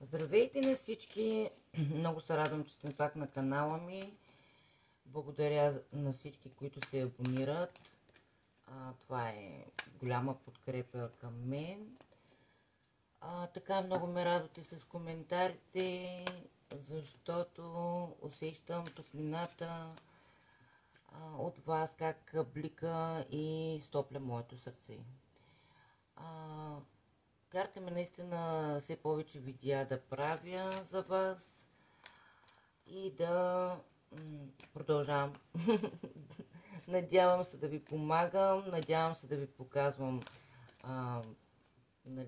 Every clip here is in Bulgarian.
Здравейте на всички! Много се радвам, че сте пак на канала ми. Благодаря на всички, които се абонират. Това е голяма подкрепа към мен. Така много ме радвате с коментарите, защото усещам топлината от вас, как блика и стопля моето сърце. Карате ме наистина все повече видеа да правя за вас и да продължавам. Надявам се да ви помагам, надявам се да ви показвам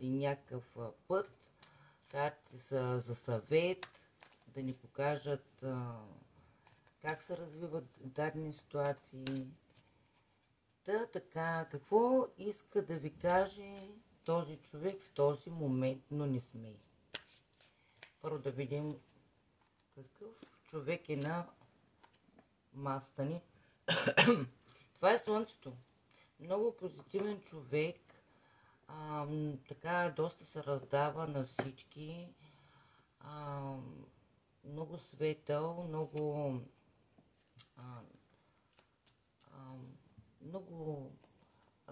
някакъв път, карате са за съвет, да ни покажат как се развиват дадени ситуации. Така, какво иска да ви каже този човек в този момент, но не смей. Първо да видим какъв човек е на масата ни. Това е Слънцето. Много позитивен човек. Така доста се раздава на всички. Много светъл, много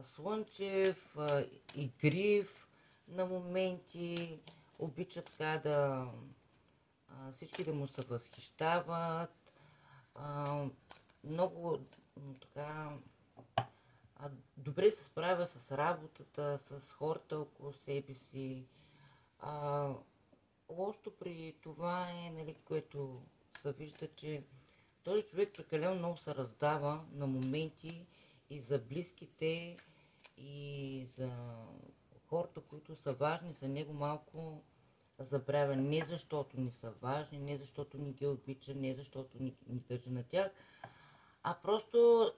слънчев, игрив на моменти, обича така да всички да му се възхищават, много така добре се справя с работата, с хората около себе си. Лошото при това е, нали, което се вижда, че този човек прекалено много се раздава на моменти и за близките, и за хората, които са важни за него, малко забравя. Не защото не са важни, не защото не ги обича, не защото не държи на тях, а просто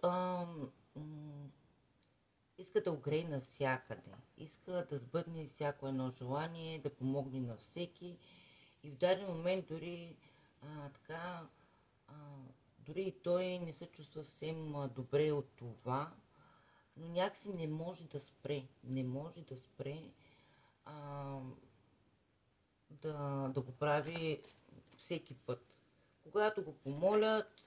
иска да огрее навсякъде. Иска да сбъдне всяко едно желание, да помогне на всеки. И в даден момент дори дори и той не се чувства съвсем добре от това, но някакси не може да спре. Не може да спре да го прави всеки път. Когато го помолят,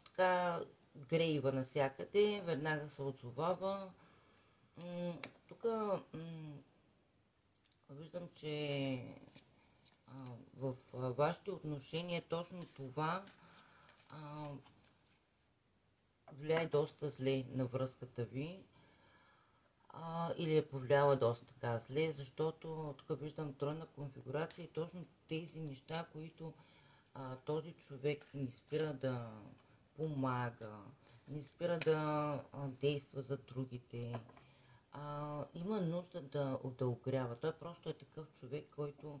така грейва навсякъде, веднага се отзовава. Тук виждам, че в вашите отношения точно това влияе доста зле на връзката ви, или е повлияла доста така зле, защото тук виждам тройна конфигурация и точно тези неща, които този човек не спира да помага, не спира да действа за другите, има нужда да огрява. Той просто е такъв човек, който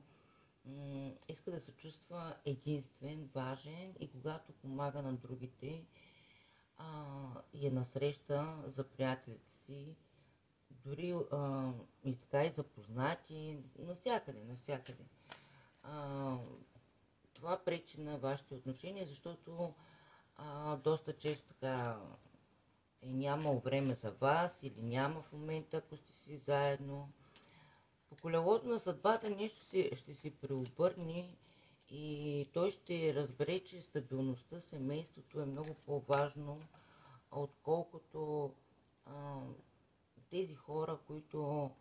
иска да се чувства единствен, важен, и когато помага на другите и е насреща за приятелите си, дори и така и запознати, навсякъде. Това пречи на вашите отношения, защото доста често така нямало време за вас или няма в момента, ако сте си заедно. По колелото на съдбата нещо ще се преобърне и той ще разбере, че стабилността, семейството е много по-важно, отколкото тези хора, които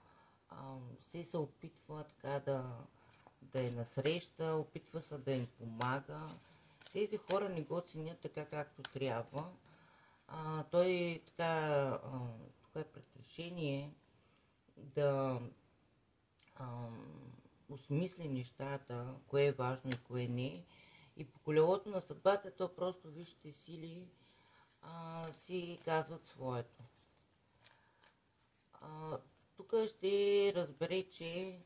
се опитва така да е насреща, опитва се да им помага. Тези хора не го ценят така, както трябва. Той така тук е пред решение да осмисли нещата, кое е важно и кое не. И по колелото на съдбата, то просто вижте сили си казват своето. Тук ще разбере, че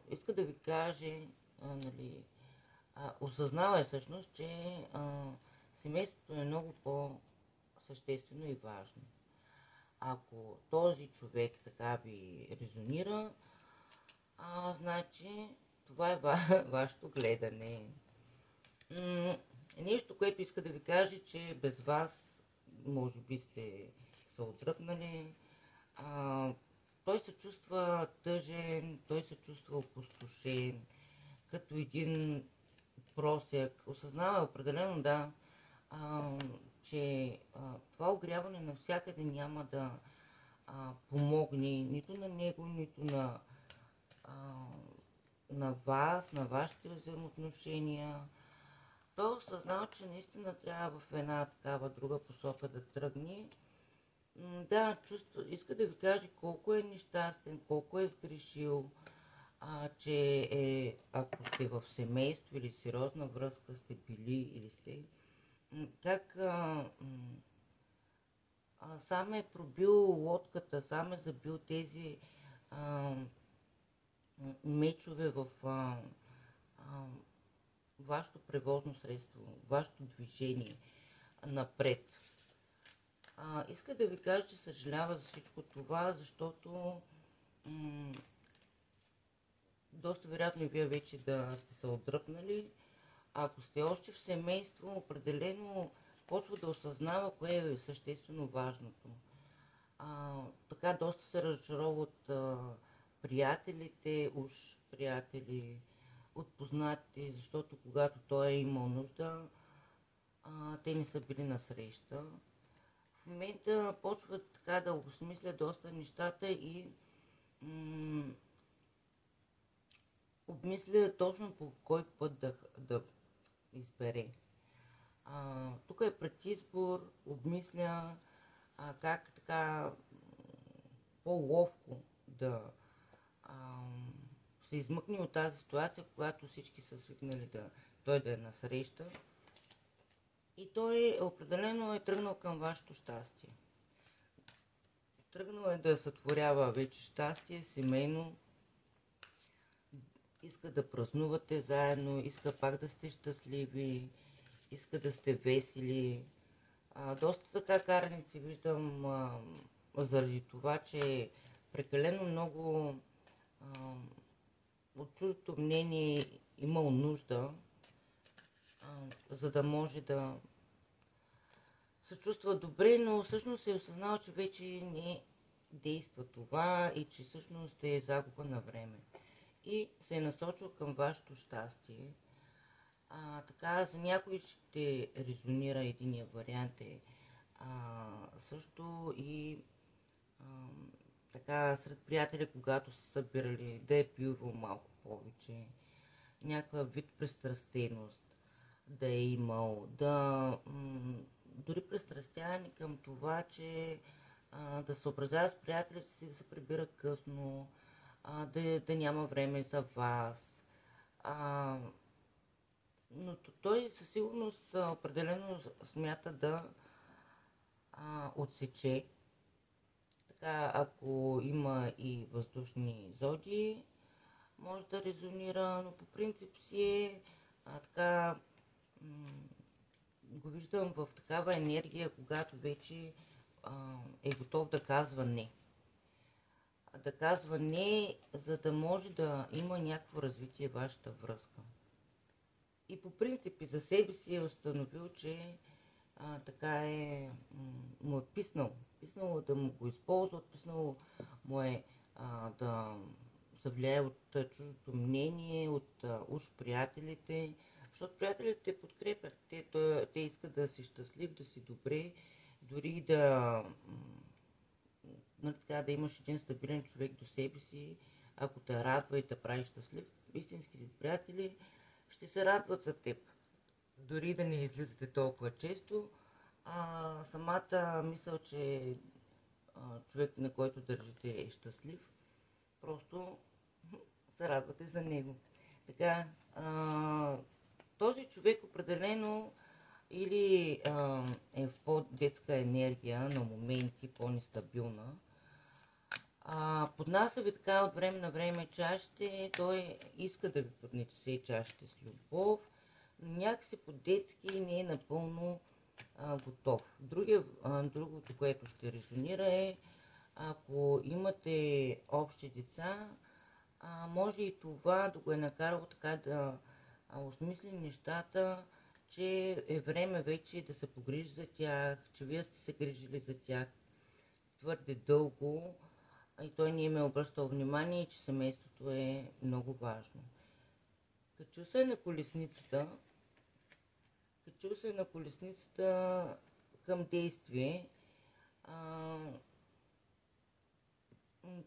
иска да ви каже, нали, осъзнава е всъщност, че семейството е много по-съществено и важно. Ако този човек така ви резонира, значи това е вашето гледане. Нещо, което иска да ви каже, че без вас може би сте се отръпнали, той се чувства тъжен, той се чувства опустошен, като един просяк. Осъзнава определено, да, а, че това огряване навсякъде няма да помогне нито на него, нито а, на вас, на вашите взаимоотношения. Той осъзнава, че наистина трябва в една такава друга посока да тръгне. Да, иска да ви каже колко е нещастен, колко е сгрешил, че ако сте в семейство или сериозна връзка сте били или сте, как сам е пробил лодката, сам е забил тези а, мечове в вашето превозно средство, вашето движение напред. Иска да ви кажа, че съжалява за всичко това, защото доста вероятно и вие вече да сте се отдръпнали. Ако сте още в семейство, определено почва да осъзнава кое е съществено важното. Така доста се разочарова от приятелите, уж приятели, от познатите, защото когато той е имал нужда, те не са били на среща. В момента почват така да осмисля доста нещата и обмисля точно по кой път да избере. Тук е пред избор, обмисля как така по-ловко да се измъкне от тази ситуация, в която всички са свикнали той да е насреща. И той определено е тръгнал към вашето щастие. Тръгнал е да сътворява вече щастие, семейно. Иска да празнувате заедно, иска пак да сте щастливи, иска да сте весели. Доста така караници виждам заради това, че прекалено много от чуждото мнение имал нужда, за да може да се чувства добре, но всъщност е осъзнал, че вече не действа това и че всъщност е загуба на време. И се е насочил към вашето щастие. Така, за някой ще резонира единия вариант също и така сред приятели, когато са събирали, да е пил малко повече, някакъв вид пристрастеност да е имал, дори пристрастяване към това, че да се съобразява с приятелите си, да се прибира късно, да няма време за вас. Но той със сигурност определено смята да отсече. Така, ако има и въздушни зодии, може да резонира, но по принцип си е така, го виждам в такава енергия, когато вече е готов да казва не. Да казва не, за да може да има някакво развитие в вашата връзка. И по принцип и за себе си е установил, че така му е писнало да му го използват, писнало му е да се влияе от чуждото мнение, от уж приятелите, защото приятелите те подкрепят, те искат да си щастлив, да си добре, дори да имаш един стабилен човек до себе си, ако те радва и те прави щастлив, истинските приятели ще се радват за теб. Дори да не излизате толкова често, самата мисъл, че човек, на който държите, е щастлив, просто се радвате за него. Така, този човек определено или е в по-детска енергия на моменти, по-нестабилна. Поднася ви така от време на време чашите, той иска да ви поднесе чашите с любов, но някакси по-детски не е напълно готов. Другото, което ще резонира е, ако имате общи деца, може и това да го е накарало така да осмисли нещата, че е време вече да се погрижи за тях, че вие сте се грижили за тях твърде дълго и той не им е обръщал внимание, че семейството е много важно. Качил се на колесницата, към действие.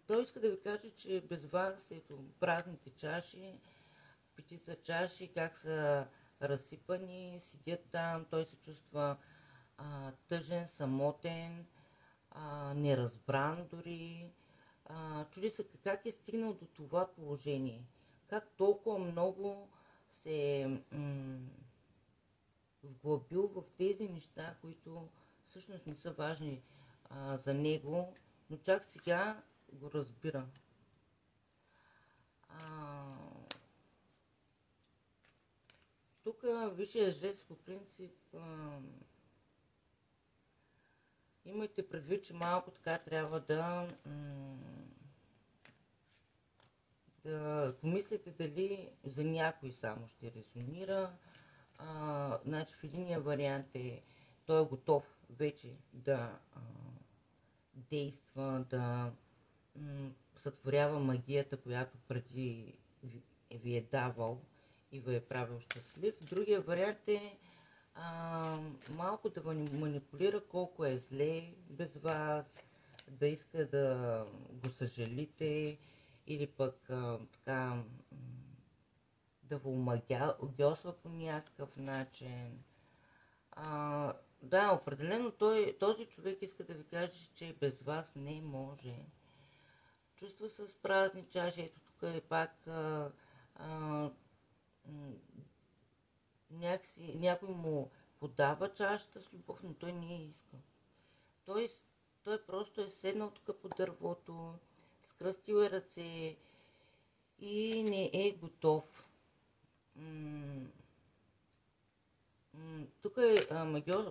Той иска да ви каже, че без вас, ето, празните чаши, петица чаши, как са разсипани, седят там, той се чувства тъжен, самотен, неразбран дори. Чуди се как е стигнал до това положение, как толкова много се е вглъбил в тези неща, които всъщност не са важни за него, но чак сега го разбира. Тук висшия жрец по принцип имайте предвид, че малко така трябва да помислите дали за някой само ще резонира. Значи в единия вариант той е готов вече да действа, да сътворява магията, която преди ви е давал и ви е правил щастлив. Другия вариант е малко да манипулира колко е зле без вас, да иска да го съжалите или пък така да го омагьосва по някакъв начин. Да, определено този човек иска да ви каже, че без вас не може. Чувства с празни чаши, ето тук е пак някой му подава чашата с любов, но той не я иска. Той просто е седнал тук по дървото, скръстил е ръце и не е готов. Тук е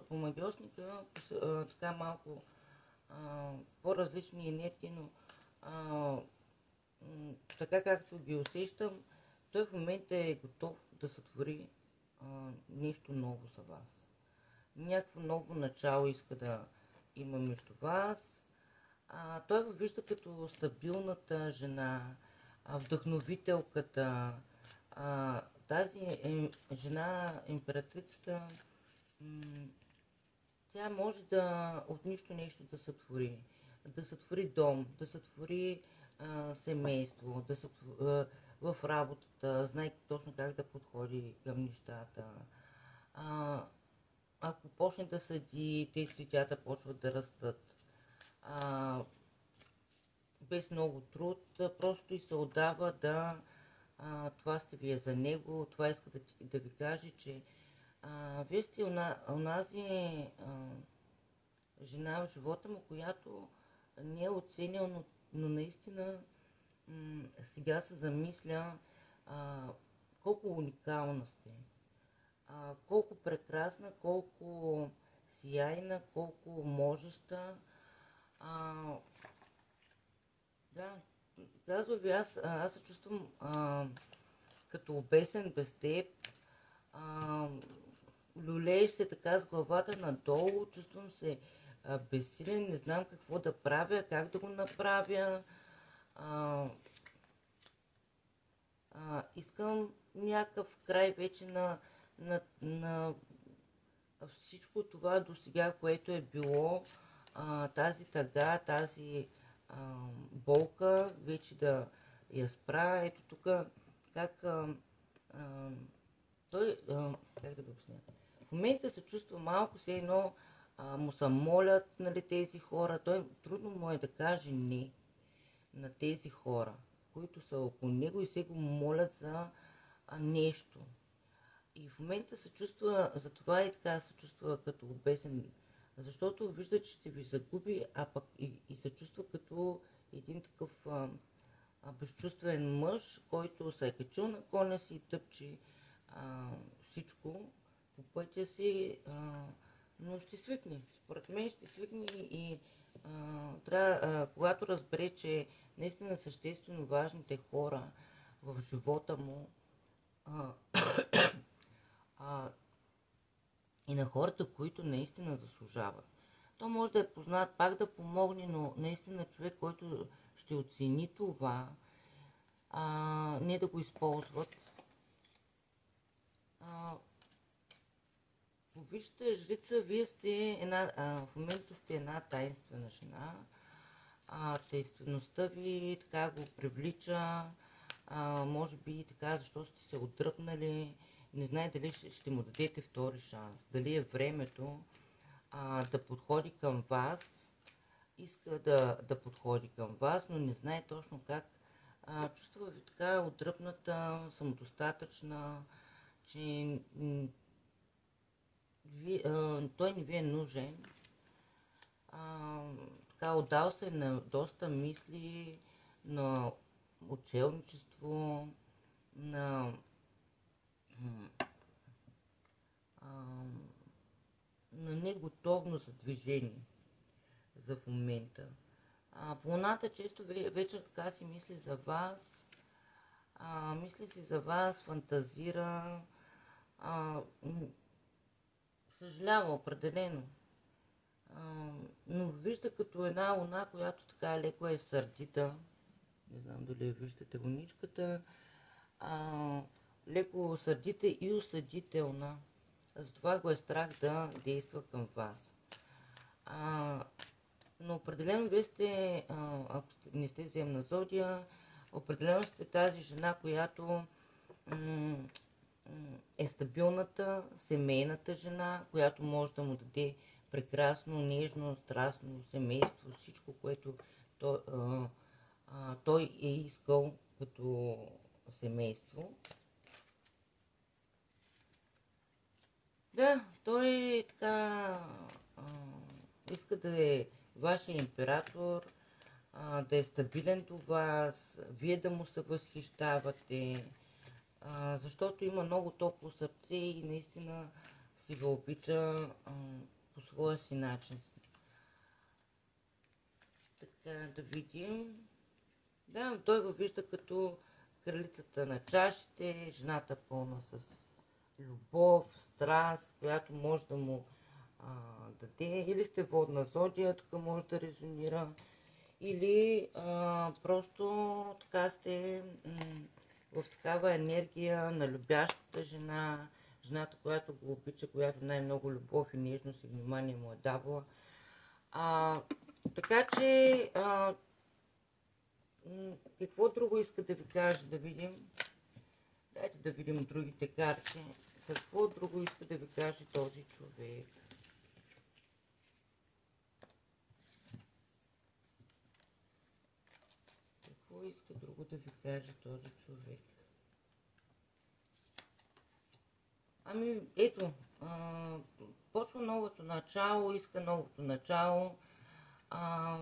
по магиосника така малко по-различни енергии, но така както ги усещам, той в момента е готов да сътвори нещо ново за вас. Някакво ново начало иска да има между вас. Той ви вижда като стабилната жена, вдъхновителката. Тази жена, императрицата, тя може от нищо нещо да сътвори. Да сътвори дом, да сътвори семейство, в работата, знайки точно как да подходи към нещата. Ако почне да съди, тези цветята почват да растат. Без много труд, просто и се отдава това сте вие за него, това иска да ви каже, че вие сте онази жена в живота му, която не е оценил, но наистина сега се замисля колко уникална сте, колко прекрасна, колко сияйна, колко можеща. Да, казва ви, аз се чувствам като обесен без теб, люлееш се така с главата надолу, чувствам се безсилен, не знам какво да правя, как да го направя. Искам някакъв край вече на всичко това до сега, което е било, тази тъга, тази болка, вече да я спра. Ето тук как той, как да го обясня, в момента се чувства малко все едно му се молят, нали, тези хора. Той трудно му е да каже не на тези хора, които са около него и се го молят за нещо. И в момента се чувства, затова и така се чувства като обесен, защото вижда, че ще ви загуби, а пък и се чувства като един такъв безчувствен мъж, който се е качил на коня си и тъпчи всичко по пътя си, но ще свикне. Според мен ще свикне и трябва, когато разбере, че наистина съществено важните хора в живота му и на хората, които наистина заслужават. То може да е познат, пак да помогне, но наистина човек, който ще оцени това, не да го използват. Вижте, жрица, вие сте в момента сте една таинствена жена. Тайнствеността ви така го привлича, може би така, защо сте се отдръпнали, не знае дали ще му дадете втори шанс, дали е времето да подходи към вас, иска да подходи към вас, но не знае точно как. Чувства ви така отдръпната, самодостатъчна, че той не ви е нужен. Така отдал се на доста мисли, на учелничество, на неготовност за движение за в момента. Луната често вече така си мисли за вас, фантазира, съжалява определено. Но вижда като една луна, която така леко е сърдита. Не знам дали виждате луничката. Леко сърдита и осъдителна. Затова го е страх да действа към вас. Но определено вие сте, ако не сте земна зодия, определено сте тази жена, която е стабилната, семейната жена, която може да му даде прекрасно, нежно, страстно семейство, всичко, което той е искал като семейство. Да, той така иска да е вашия император, да е стабилен до вас, вие да му се възхищавате, защото има много топло сърце и наистина си го обича по своя си начин. Така, да видим. Да, той го вижда като кралицата на чашите, жената пълна с любов, страст, която може да му даде. Или сте водна зодия, тук може да резонира. Или просто така сте в такава енергия на любящата жена, жената, която го обича, която най-много любов и нежност и внимание му е давала. Така че, какво друго иска да ви каже, да видим? Дайте да видим другите карти. Какво друго иска да ви каже този човек? Какво иска друго да ви каже този човек? Ами, ето, почва новото начало, иска новото начало.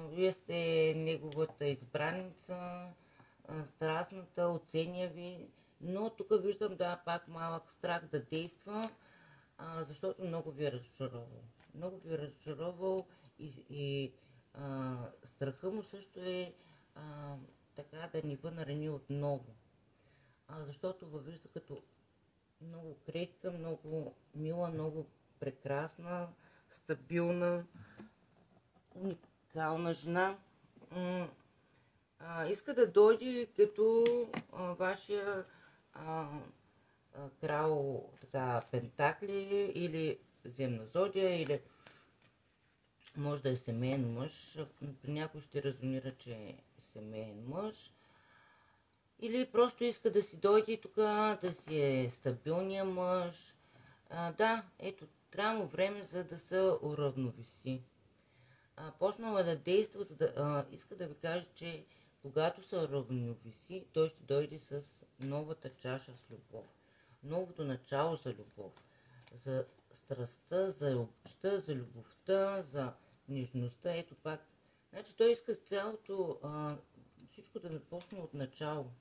Вие сте неговата избранница, страстната, оценя ви, но тук виждам, да, пак малък страх да действа, защото много ви е разочаровал. Много ви е разочаровал и страха му също е така да ни нарани отново. Защото във вижда като много крехка, много мила, много прекрасна, стабилна, уникална жена. Иска да дойде като вашия крал така, Пентакли или земна зодия, или може да е семейен мъж. При някой ще резонира, че е семейен мъж. Или просто иска да си дойде тук, да си е стабилния мъж. Да, ето, трябва му време, за да се уравновеси. Почнала да действа, за да, иска да ви каже, че когато се уравновеси, той ще дойде с новата чаша с любов. Новото начало за любов. За страстта, за обичта, за любовта, за нежността. Ето пак. Значи той иска цялото, всичко да започне от начало.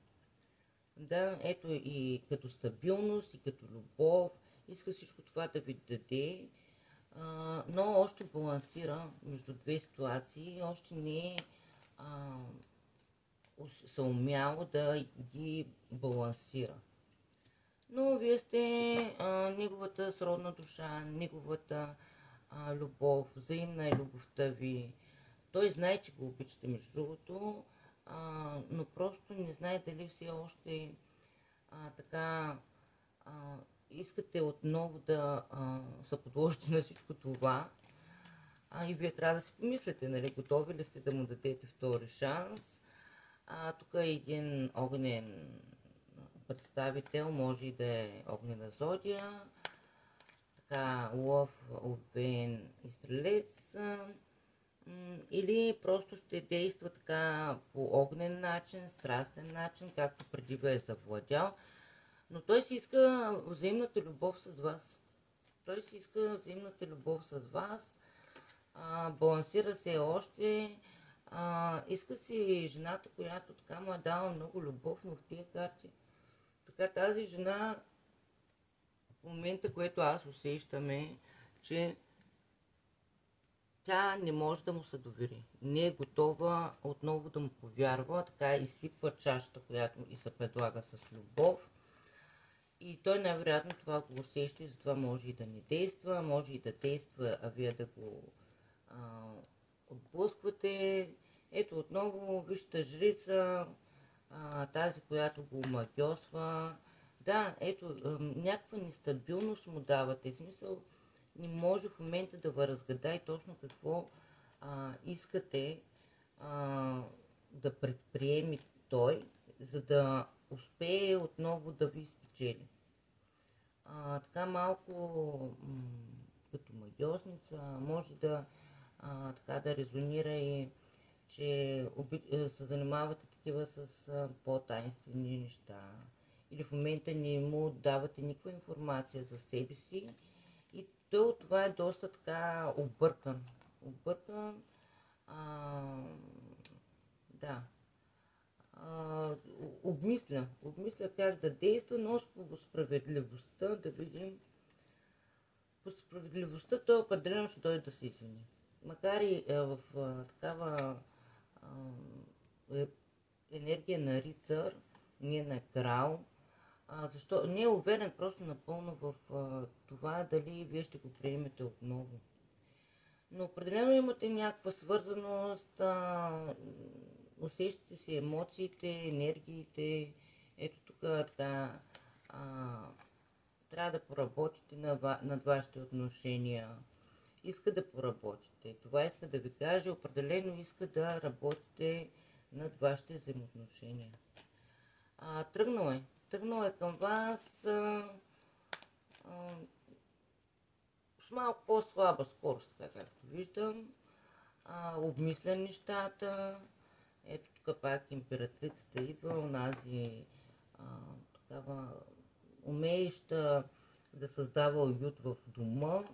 Да, ето и като стабилност, и като любов. Иска всичко това да ви даде, но още балансира между две ситуации. Още не е съумяло да ги балансира. Но вие сте неговата сродна душа, неговата любов, взаимна е любовта ви. Той знае, че го обичате, между другото. но просто не знае дали все още така искате отново да се подложите на всичко това. И вие трябва да си помислите, нали, готови ли сте да му дадете втори шанс. Тук е един огнен представител, може и да е огнена зодия, така лъв, овен и стрелец, или просто ще действа така по огнен начин, страстен начин, както преди ви е завладял, но той си иска взаимната любов с вас. Той си иска взаимната любов с вас, балансира се още, иска си жената, която така му е дала много любов, но в тия карти. Така тази жена, в момента, което аз усещаме, че тя не може да му се довери. Не е готова отново да му повярва, така изсипва чашата, която и се предлага с любов. И той най-вероятно това го усеща и затова може и да не действа, може и да действа, а вие да го отблъсквате. Ето отново вижте жрица, тази, която го магиосва. Да, ето, някаква нестабилност му давате. В смисъл, не може в момента да ви разгадай точно какво искате да предприеми той, за да успее отново да ви спечели. Така малко като магиосница, може да така да резонира и че се занимавате такива с по-тайнствени неща, или в момента не му давате никаква информация за себе си и той от това е доста така объркан. Да. Обмисля как да действа, но по справедливостта да видим. По справедливостта той определено ще дойде да се извини. Макар и в такава енергия на рицар, не на крал, защо не е уверен просто напълно в това дали вие ще го приемете отново. Но определено имате някаква свързаност, усещате си емоциите, енергиите. Ето тук така трябва да поработите над вашите отношения. Иска да поработите. Това иска да ви каже, определено иска да работите над вашите взаимоотношения. Тръгнал е към вас с малко по-слаба скорост, така както виждам. Обмисля нещата. Ето тук пак императрицата идва, онази такава умееща да създава уют в дома.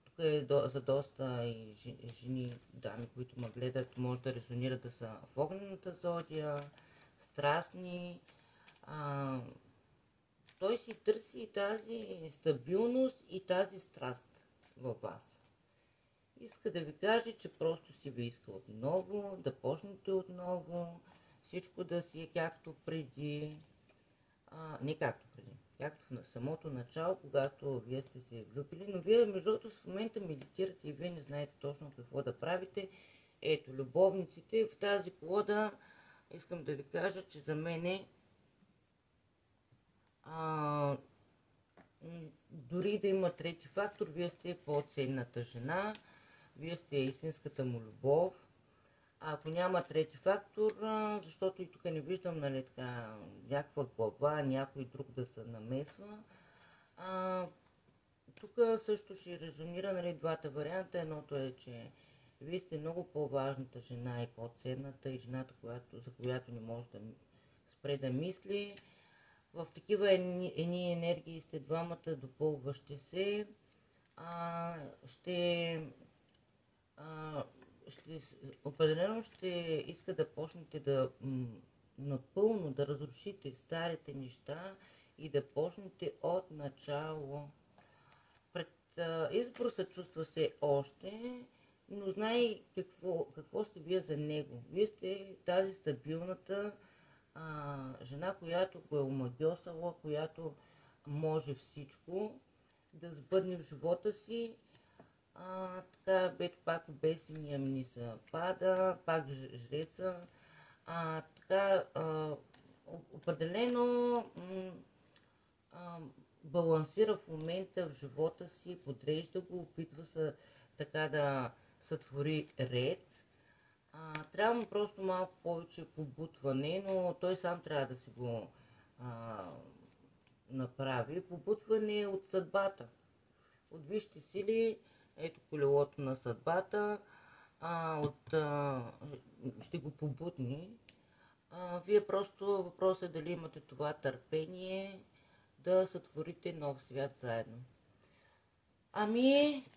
Тук е за доста и жени, дами, които ме гледат, може да резонират да са в огнената зодия, страстни. Той си търси тази стабилност и тази страст във вас. Иска да ви каже, че просто си ви иска отново, да почнете отново, всичко да си е както преди. Не както преди, както в самото начало, когато вие сте се влюбили, но вие между другото в момента медитирате и вие не знаете точно какво да правите. Ето, любовниците в тази колода, искам да ви кажа, че за мен дори да има трети фактор, вие сте по-ценната жена, вие сте истинската му любов. Ако няма трети фактор, защото и тук не виждам, нали, така, някаква глава, някой друг да се намесва. Тук също ще резонира, нали, двата варианта. Едното е, че вие сте много по-важната жена и по-ценната и жената, за която не може да спре да мисли. В такива едни енергии сте двамата допълващи се. Определено ще иска да почнете да напълно да разрушите старите неща и да почнете от начало. Пред избор се чувства се още, но знай какво сте вие за него. Вие сте тази стабилната жена, която го е омагьосала, която може всичко да сбъдне в живота си. Така, ето пак обесения ми се пада, пак жреца. Така, определено балансира в момента в живота си, подрежда го, опитва се така да сътвори ред. Трябва му просто малко повече побутване, но той сам трябва да си го направи. Побутване от съдбата, от висшите сили, ето колелото на съдбата, ще го побутни. Вие просто въпросът е дали имате това търпение да сътворите нов свят заедно.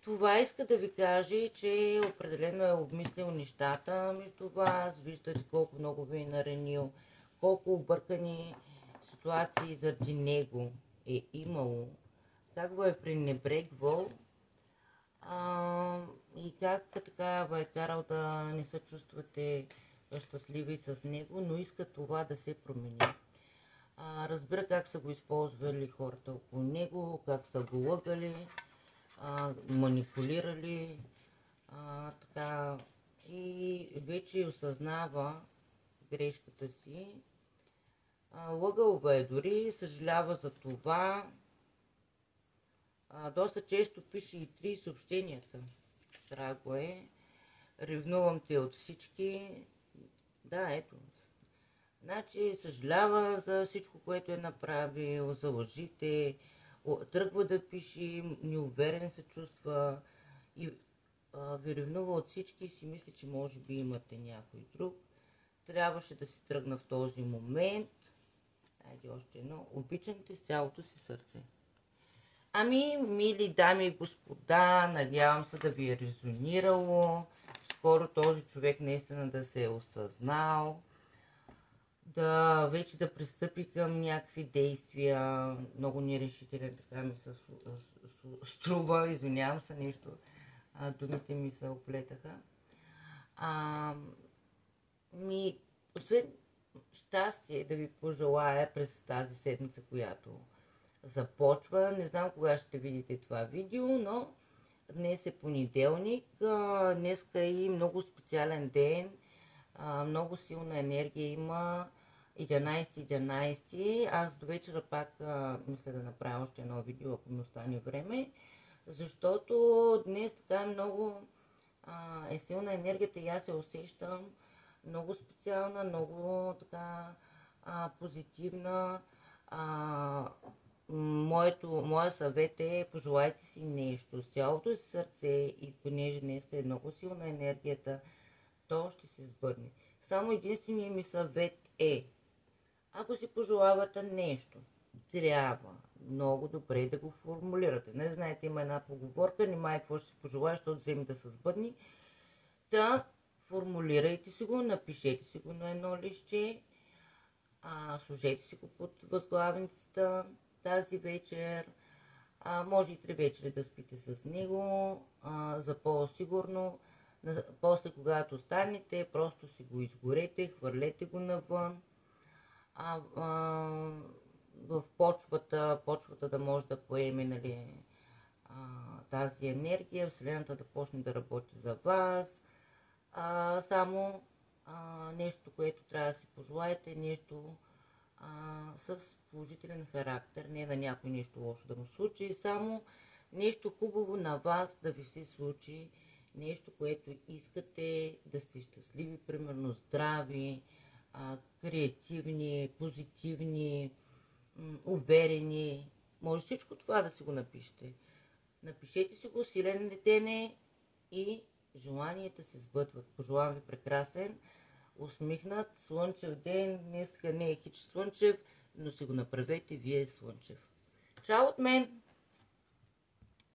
Това иска да ви каже, че определено е обмислил нещата между вас, виждате колко много ви е наранил, колко объркани ситуации заради него е имало, как го е пренебрегвал и как така ви е карал да не се чувствате щастливи с него, но иска това да се промени. Разбира как са го използвали хората около него, как са го лъгали, манипулирали, така, и вече осъзнава грешката си. Лъгал е дори, съжалява за това. Доста често пише и 3 съобщенията. Страх го е. Ревнувам те от всички. Да, ето. Значи съжалява за всичко, което е направил, за лъжите, тръгва да пише, неуверен се чувства и ви ревнува от всички и си мисли, че може би имате някой друг. Трябваше да си тръгна в този момент. Айде още едно. Обичам те с цялото си сърце. Мили дами и господа, надявам се да ви е резонирало. Скоро този човек наистина да се е осъзнал, да вече да пристъпи към някакви действия. Много нерешителен, така ми се струва, извинявам се, нещо, думите ми се оплетаха. Освен щастие да ви пожелая през тази седмица, която започва. Не знам кога ще видите това видео, но днес е понеделник. Днеска е и много специален ден. Много силна енергия има. 11.11. Аз до вечера пак мисля да направя още едно видео, ако ми остане време. Защото днес така много е силна енергията и аз се усещам много специална, много така позитивна. Моя съвет е: пожелайте си нещо с цялото си сърце и понеже днес е много силна енергията, то ще се сбъдне. Само единственият ми съвет е, ако си пожелавате нещо, трябва много добре да го формулирате. Не знаете, има една поговорка, нима какво ще си пожелаеш, защото вземи да се сбъдне. Да, формулирайте си го, напишете си го на едно листче, сложете си го под възглавницата тази вечер. Може и 3 вечери да спите с него, за по-сигурно. После, когато станете, просто си го изгорете, хвърлете го навън. В почвата да може да поеме, нали, тази енергия, Вселената да почне да работи за вас. Само нещо, което трябва да си пожелаете, нещо с положителен характер, не на някой нещо лошо да му случи, само нещо хубаво на вас да ви се случи, нещо, което искате, да сте щастливи, примерно здрави, креативни, позитивни, уверени. Може всичко това да си го напишете. Напишете си го, силен детене, и желанията се сбъдват. Пожелавам ви прекрасен, усмихнат, слънчев ден. Днес не е хич слънчев, но си го направете вие слънчев. Чао от мен!